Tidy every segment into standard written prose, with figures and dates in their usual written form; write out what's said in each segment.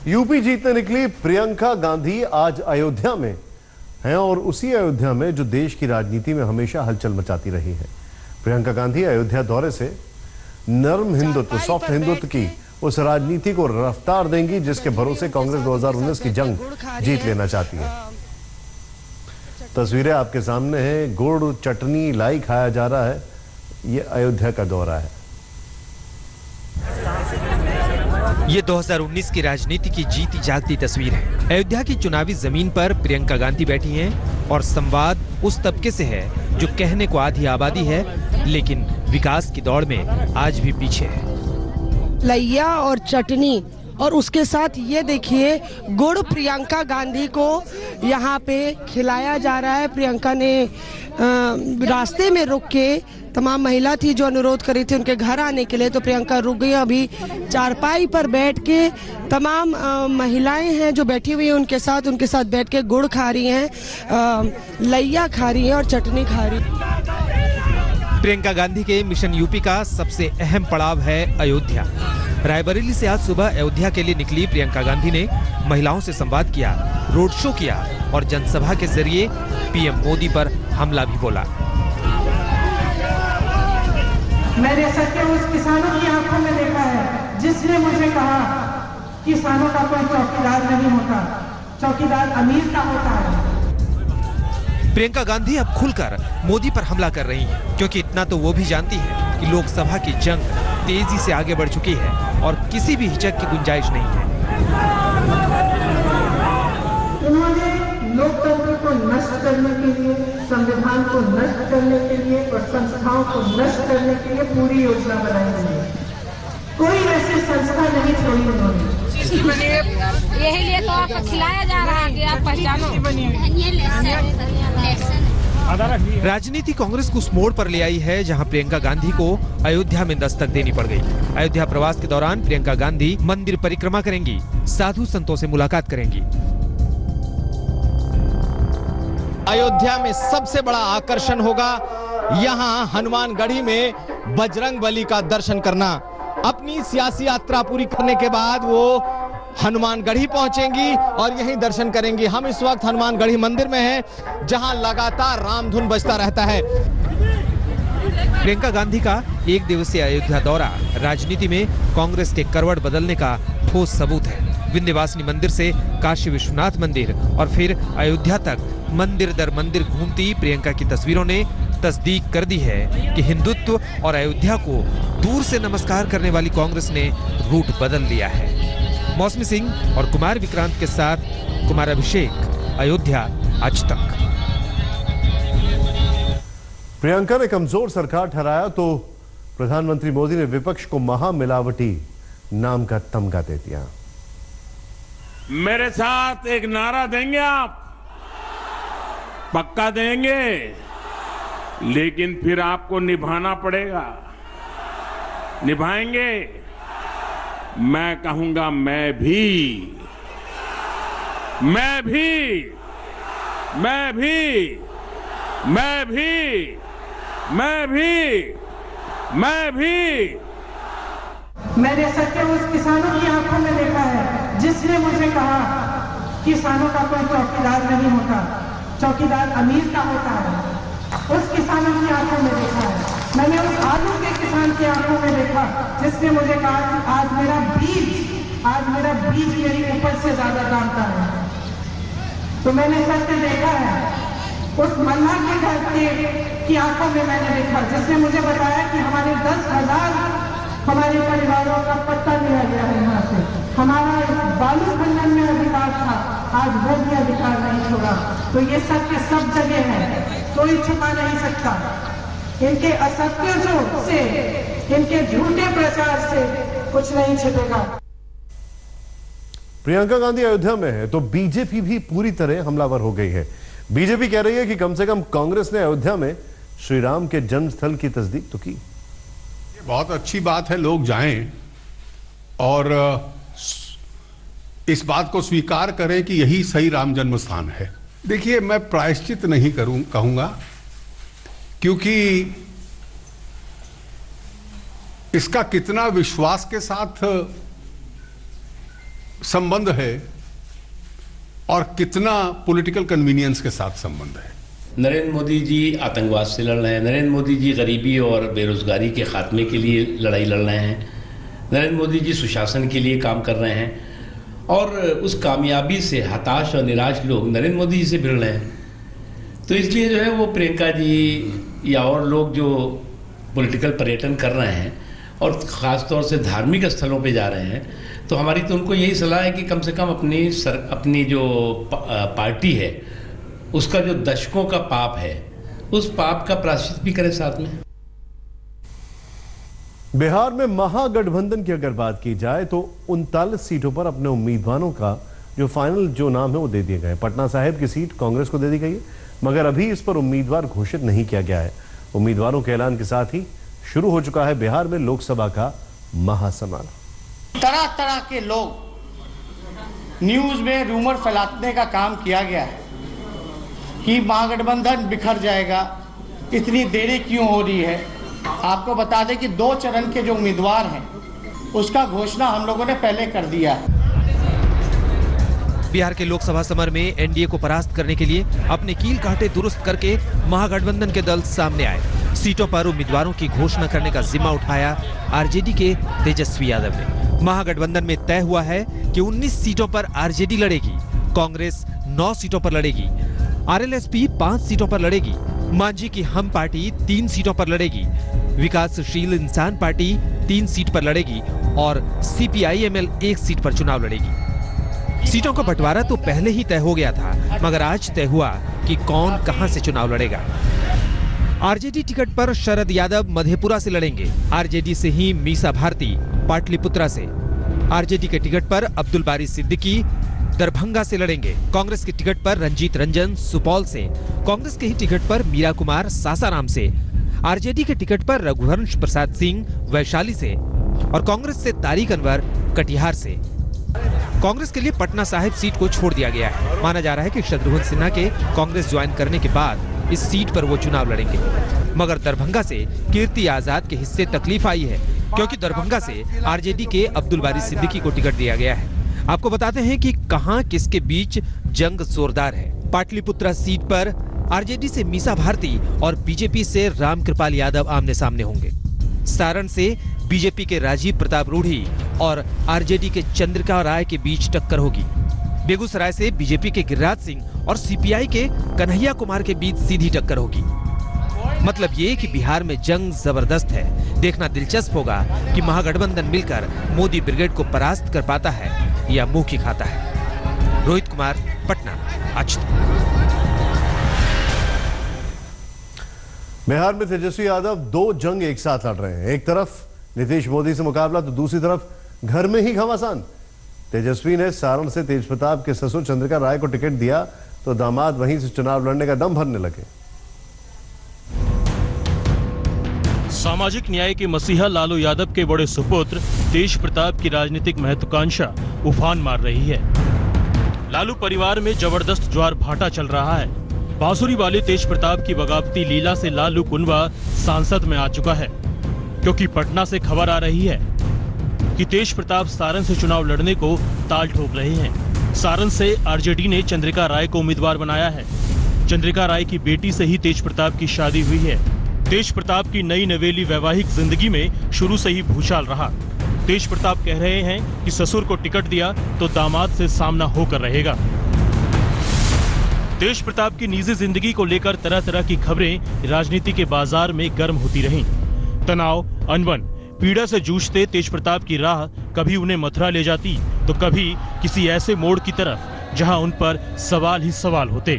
UP जीतने निकली प्रियंका गांधी आज अयोध्या में हैं और उसी अयोध्या में जो देश की राजनीति में हमेशा हलचल मचाती रही है। प्रियंका गांधी अयोध्या दौरे से नरम हिंदुत्व, सॉफ्ट हिंदुत्व की उस राजनीति को रफ्तार देंगी जिसके भरोसे कांग्रेस 2019 की जंग जीत लेना चाहती है। तस्वीरें आपके सामने हैं। गुड़ चटनी लाई खाया जा रहा है। ये अयोध्या का दौरा है। ये 2019 की राजनीति की जीती जागती तस्वीर है। अयोध्या की चुनावी जमीन पर प्रियंका गांधी बैठी हैं और संवाद उस तबके से है जो कहने को आधी आबादी है लेकिन विकास की दौड़ में आज भी पीछे है। लैया और चटनी और उसके साथ ये देखिए गुड़ प्रियंका गांधी को यहाँ पे खिलाया जा रहा है। प्रियंका ने रास्ते में रुक के, तमाम महिला थी जो अनुरोध करी थी उनके घर आने के लिए, तो प्रियंका रुक गई। अभी चारपाई पर बैठ के तमाम महिलाएं हैं जो बैठी हुई हैं उनके साथ बैठ के गुड़ खा रही हैं, लैया खा रही हैं और चटनी खा रही हैं। प्रियंका गांधी के मिशन यूपी का सबसे अहम पड़ाव है अयोध्या। रायबरेली से आज सुबह अयोध्या के लिए निकली प्रियंका गांधी ने महिलाओं से संवाद किया, रोड शो किया और जनसभा के जरिए पीएम मोदी पर हमला भी बोला। मैंने सत्य उस किसानों की आंखों में देखा है जिसने मुझे कहा किसानों का कोई चौकीदार नहीं होता, चौकीदार अमीर का होता है। प्रियंका गांधी अब खुलकर मोदी पर हमला कर रही हैं, क्योंकि इतना तो वो भी जानती है कि लोकसभा की जंग तेजी से आगे बढ़ चुकी है और किसी भी हिचक की गुंजाइश नहीं है। उन्होंने लोकतंत्र को नष्ट करने के लिए, संविधान को नष्ट करने के लिए और संस्थाओं को नष्ट करने के लिए पूरी योजना बनाई है। कोई वैसे संस्था नहीं छोड़ी उन्होंने। यही लिए तो आपको खिलाया जा रहा है कि आप पहचानो। राजनीति कांग्रेस को उस मोड़ पर ले आई है जहां प्रियंका गांधी को अयोध्या में दस्तक देनी पड़ गई। अयोध्या प्रवास के दौरान प्रियंका गांधी मंदिर परिक्रमा करेंगी, साधु संतों से मुलाकात करेंगी। अयोध्या में सबसे बड़ा आकर्षण होगा यहां हनुमानगढ़ी में बजरंगबली का दर्शन करना। अपनी सियासी यात्रा पूरी करने के बाद वो हनुमानगढ़ी पहुंचेंगी और यहीं दर्शन करेंगी। हम इस वक्त हनुमानगढ़ी मंदिर में हैं जहां लगातार रामधुन बजता रहता है। प्रियंका गांधी का एक दिवसीय अयोध्या दौरा राजनीति में कांग्रेस के करवट बदलने का ठोस सबूत है। विंध्यवासिनी मंदिर से काशी विश्वनाथ मंदिर और फिर अयोध्या तक मंदिर दर मंदिर घूमती प्रियंका की तस्वीरों ने तस्दीक कर दी है कि हिंदुत्व और अयोध्या को दूर से नमस्कार करने वाली कांग्रेस ने रूट बदल लिया है। मौसमी सिंह और कुमार विक्रांत के साथ कुमार अभिषेक, अयोध्या आज तक। प्रियंका ने कमजोर सरकार ठहराया तो प्रधानमंत्री मोदी ने विपक्ष को महामिलावटी नाम का तमगा दे दिया। मेरे साथ एक नारा देंगे आप? पक्का देंगे, लेकिन फिर आपको निभाना पड़ेगा। निभाएंगे? मैं कहूंगा मैं भी मैंने सत्य उस किसानों की आंखों में देखा है जिसने मुझे कहा किसानों का कोई चौकीदार नहीं होता, चौकीदार अमीर का होता है। उस किसानों की आंखों में देखा है। मैंने उस आलू के किसान की आंखों में देखा जिसने मुझे कहा कि आज मेरा बीज मेरी उपज से ज्यादा दामता है। तो मैंने सत्य देखा है। उस मल्लाह के घर की आंखों में मैंने देखा जिसने मुझे बताया कि हमारे 10,000 हमारे परिवारों का पत्ता लिया गया है यहाँ से। हमारा बालू खंडन में अधिकार था, आज वो भी अधिकार नहीं छोड़ा। तो ये सत्य सब जगह है, कोई छुपा नहीं सकता। इनके असत्यों से, इनके झूठे प्रचार से कुछ नहीं छिपेगा। प्रियंका गांधी अयोध्या में है तो बीजेपी भी पूरी तरह हमलावर हो गई है। बीजेपी कह रही है कि कम से कम कांग्रेस ने अयोध्या में श्री राम के जन्मस्थल की तस्दीक तो की। बहुत अच्छी बात है, लोग जाएं और इस बात को स्वीकार करें कि यही सही राम जन्म स्थान है। देखिए, मैं प्रायश्चित नहीं कहूंगा, क्योंकि इसका कितना विश्वास के साथ संबंध है और कितना पॉलिटिकल कन्वीनियंस के साथ संबंध है। नरेंद्र मोदी जी आतंकवाद से लड़ रहे हैं, नरेंद्र मोदी जी गरीबी और बेरोजगारी के खात्मे के लिए लड़ाई लड़ रहे हैं, नरेंद्र मोदी जी सुशासन के लिए काम कर रहे हैं और उस कामयाबी से हताश और निराश लोग नरेंद्र मोदी जी से भिड़ रहे हैं। तो इसलिए जो है वो प्रियंका जी या और लोग जो पॉलिटिकल पर्यटन कर रहे हैं और ख़ास तौर से धार्मिक स्थलों पे जा रहे हैं, तो हमारी तो उनको यही सलाह है कि कम से कम अपनी जो पार्टी है उसका जो दशकों का पाप है उस पाप का प्रायश्चित भी करें साथ में। बिहार में महागठबंधन की अगर बात की जाए तो 39 सीटों पर अपने उम्मीदवारों का जो फाइनल जो नाम है वो दे दिए गए। पटना साहिब की सीट कांग्रेस को दे दी गई है, मगर अभी इस पर उम्मीदवार घोषित नहीं किया गया है। उम्मीदवारों के ऐलान के साथ ही शुरू हो चुका है बिहार में लोकसभा का महासमर। तरह तरह के लोग न्यूज में रूमर फैलाने का काम किया गया है कि महागठबंधन बिखर जाएगा, इतनी देरी क्यों हो रही है। आपको बता दें कि 2 चरण के जो उम्मीदवार हैं उसका घोषणा हम लोगों ने पहले कर दिया है। बिहार के लोकसभा समर में एनडीए को परास्त करने के लिए अपने कील कांटे दुरुस्त करके महागठबंधन के दल सामने आए। सीटों पर उम्मीदवारों की घोषणा करने का जिम्मा उठाया आरजेडी के तेजस्वी यादव ने। महागठबंधन में तय हुआ है कि 19 सीटों पर आरजेडी लड़ेगी, कांग्रेस 9 सीटों पर लड़ेगी, आरएलएसपी 5 सीटों पर लड़ेगी, मांझी की हम पार्टी 3 सीटों पर लड़ेगी, विकासशील इंसान पार्टी 3 सीट पर लड़ेगी और सीपीआईएमएल 1 सीट पर चुनाव लड़ेगी। सीटों का बंटवारा तो पहले ही तय हो गया था, मगर आज तय हुआ कि कौन कहां से चुनाव लड़ेगा। आरजेडी टिकट पर शरद यादव मधेपुरा से लड़ेंगे, आरजेडी से ही मीसा भारती पाटलिपुत्रा से, आरजेडी के टिकट पर अब्दुल बारी सिद्दीकी दरभंगा से लड़ेंगे, कांग्रेस के टिकट पर रंजीत रंजन सुपौल से, कांग्रेस के ही टिकट पर मीरा कुमार सासाराम से, आरजेडी के टिकट पर रघुवंश प्रसाद सिंह वैशाली से और कांग्रेस से तारिक अनवर कटिहार से। कांग्रेस के लिए पटना साहिब सीट को छोड़ दिया गया है। माना जा रहा है कि शत्रुघ्न सिन्हा के कांग्रेस ज्वाइन करने के बाद इस सीट पर वो चुनाव लड़ेंगे, मगर दरभंगा से कीर्ति आजाद के हिस्से तकलीफ आई है क्योंकि दरभंगा से आरजेडी के अब्दुल बारी सिद्दीकी को टिकट दिया गया है। आपको बताते हैं कि कहां किसके बीच जंग जोरदार है। पाटलिपुत्रा सीट पर आरजेडी से मीसा भारती और बीजेपी से रामकृपाल यादव आमने सामने होंगे। सारण से बीजेपी के राजीव प्रताप रूढ़ी और आरजेडी के चंद्रिका राय के बीच टक्कर होगी। बेगूसराय से बीजेपी के गिरिराज सिंह और सीपीआई के कन्हैया कुमार के बीच सीधी टक्कर होगी। मतलब ये कि बिहार में जंग जबरदस्त है। देखना दिलचस्प होगा कि महागठबंधन मिलकर मोदी ब्रिगेड को परास्त कर पाता है या मुंह की खाता है। रोहित कुमार, पटना, आज तक। बिहार में तेजस्वी यादव 2 जंग एक साथ लड़ रहे हैं। एक तरफ नीतीश मोदी से मुकाबला तो दूसरी तरफ घर में ही घमासान। तेजस्वी ने सारण से तेज प्रताप के ससुर चंद्रिका राय को टिकट दिया तो दामाद वहीं से चुनाव लड़ने का दम भरने लगे। सामाजिक न्याय के मसीहा लालू यादव के बड़े सुपुत्र तेज प्रताप की राजनीतिक महत्वाकांक्षा उफान मार रही है। लालू परिवार में जबरदस्त ज्वार भाटा चल रहा है। बांसुरी वाले तेज प्रताप की बगावती लीला से लालू कुनवा सांसद में आ चुका है, क्योंकि पटना से खबर आ रही है कि तेज प्रताप सारण से चुनाव लड़ने को ताल ठोक रहे हैं। सारण से आरजेडी ने चंद्रिका राय को उम्मीदवार बनाया है। चंद्रिका राय की बेटी से ही तेज प्रताप की शादी हुई है। तेज प्रताप की नई नवेली वैवाहिक जिंदगी में शुरू से ही भूचाल रहा। तेज प्रताप कह रहे हैं कि ससुर को टिकट दिया तो दामाद से सामना होकर रहेगा। तेज प्रताप की निजी जिंदगी को लेकर तरह तरह की खबरें राजनीति के बाजार में गर्म होती रहीं। तनाव, अनबन, पीड़ा से जूझते तेज प्रताप की राह कभी उन्हें मथुरा ले जाती तो कभी किसी ऐसे मोड़ की तरफ जहां उन पर सवाल ही सवाल होते।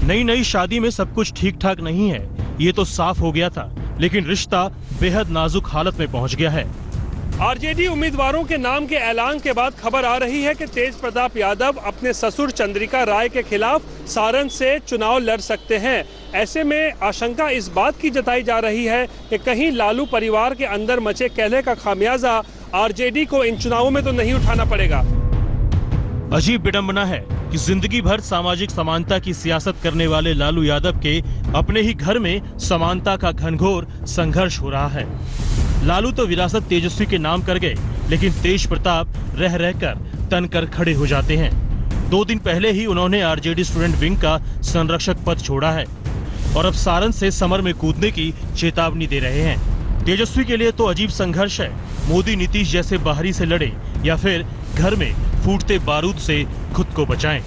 नई शादी में सब कुछ ठीक ठाक नहीं है, ये तो साफ हो गया था, लेकिन रिश्ता बेहद नाजुक हालत में पहुंच गया है। आरजेडी उम्मीदवारों के नाम के ऐलान के बाद खबर आ रही है कि तेज प्रताप यादव अपने ससुर चंद्रिका राय के खिलाफ सारण से चुनाव लड़ सकते हैं। ऐसे में आशंका इस बात की जताई जा रही है कि कहीं लालू परिवार के अंदर मचे कहले का खामियाजा आरजेडी को इन चुनावों में तो नहीं उठाना पड़ेगा। अजीब विडंबना है कि जिंदगी भर सामाजिक समानता की सियासत करने वाले लालू यादव के अपने ही घर में समानता का घनघोर संघर्ष हो रहा है। लालू तो विरासत तेजस्वी के नाम कर गए, लेकिन तेज प्रताप रह रहकर तनकर खड़े हो जाते हैं। 2 दिन पहले ही उन्होंने आरजेडी स्टूडेंट विंग का संरक्षक पद छोड़ा है और अब सारण से समर में कूदने की चेतावनी दे रहे हैं। तेजस्वी के लिए तो अजीब संघर्ष है, मोदी नीतीश जैसे बाहरी से लड़े या फिर घर में फूटते बारूद से खुद को बचाएं।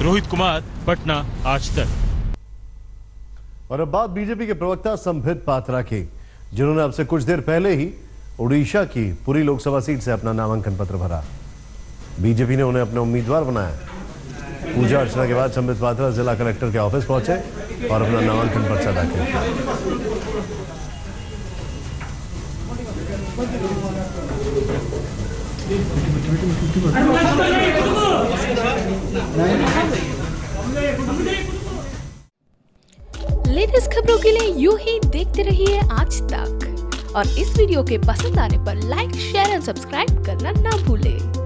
रोहित कुमार, पटना, आज तक। और अब बात बीजेपी के प्रवक्ता संबित पात्रा की, जिन्होंने अब से कुछ देर पहले ही उड़ीसा की पुरी लोकसभा सीट से अपना नामांकन पत्र भरा। बीजेपी ने उन्हें अपना उम्मीदवार बनाया। पूजा अर्चना के बाद संबित पात्रा जिला कलेक्टर के ऑफिस पहुंचे और अपना नामांकन पर्चा दाखिल किया। लेटेस्ट खबरों के लिए यूं ही देखते रहिए आज तक और इस वीडियो के पसंद आने पर लाइक, शेयर एंड सब्सक्राइब करना ना भूलें।